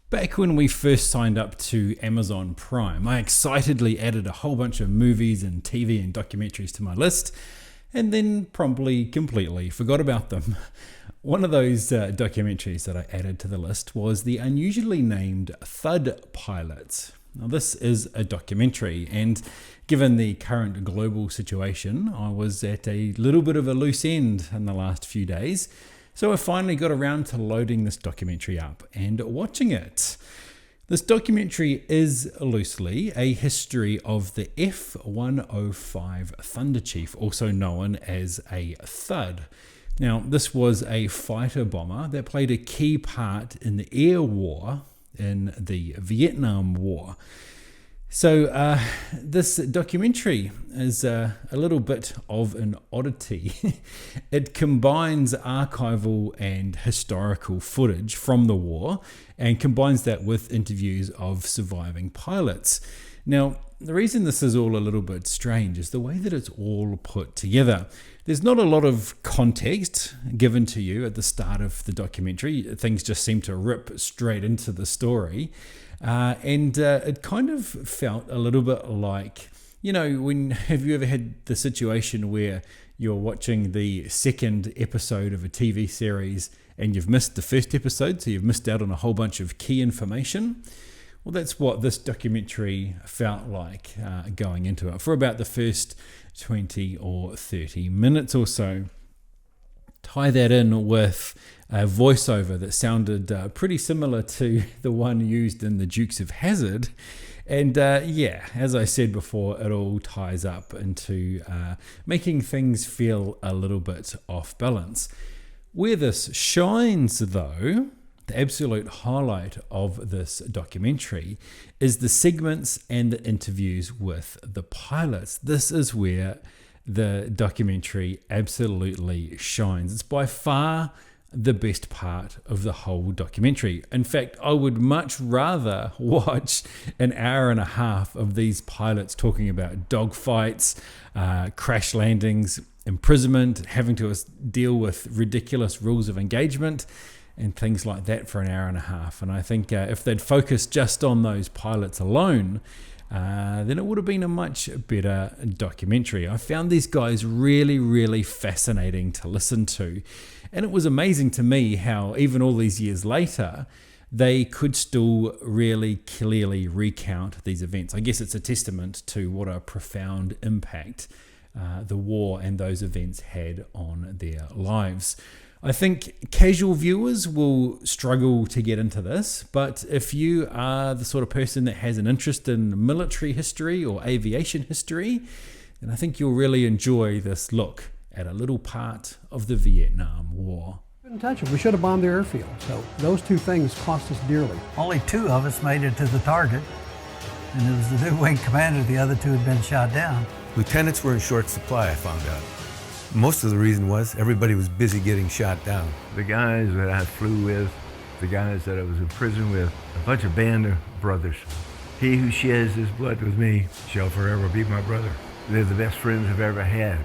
Back when we first signed up to Amazon Prime, I excitedly added a whole bunch of movies and TV and documentaries to my list, and then promptly completely forgot about them. One of those documentaries that I added to the list was the unusually named Thud pilot. Now, this is a documentary, and given the current global situation, I was at a little bit of a loose end in the last few days. So I finally got around to loading this documentary up and watching it. This documentary is loosely a history of the F-105 Thunder Chief, also known as a Thud. Now, this was a fighter bomber that played a key part in the air war in the Vietnam War. So this documentary is a little bit of an oddity. It combines archival and historical footage from the war and combines that with interviews of surviving pilots. Now, the reason this is all a little bit strange is the way that it's all put together. There's not a lot of context given to you at the start of the documentary. Things just seem to rip straight into the story. And it kind of felt a little bit like, have you ever had the situation where you're watching the second episode of a TV series and you've missed the first episode, so you've missed out on a whole bunch of key information? Well, that's what this documentary felt like going into it for about the first 20 or 30 minutes or so. Tie that in with a voiceover that sounded pretty similar to the one used in the Dukes of Hazzard. And as I said before, it all ties up into making things feel a little bit off balance. Where this shines, though, the absolute highlight of this documentary is the segments and the interviews with the pilots. This is where the documentary absolutely shines. It's by far the best part of the whole documentary. In fact, I would much rather watch an hour and a half of these pilots talking about dogfights, crash landings, imprisonment, having to deal with ridiculous rules of engagement, and things like that for an hour and a half. And I think if they'd focused just on those pilots alone, then it would have been a much better documentary. I found these guys really, really fascinating to listen to. And it was amazing to me how even all these years later, they could still really clearly recount these events. I guess it's a testament to what a profound impact the war and those events had on their lives. I think casual viewers will struggle to get into this, but if you are the sort of person that has an interest in military history or aviation history, then I think you'll really enjoy this look at a little part of the Vietnam War. We couldn't touch it. We should have bombed the airfield. So those two things cost us dearly. Only two of us made it to the target, and it was the new wing commander. The other two had been shot down. Lieutenants were in short supply, I found out. Most of the reason was everybody was busy getting shot down. The guys that I flew with, the guys that I was in prison with, a bunch of band of brothers. He who shares his blood with me shall forever be my brother. They're the best friends I've ever had.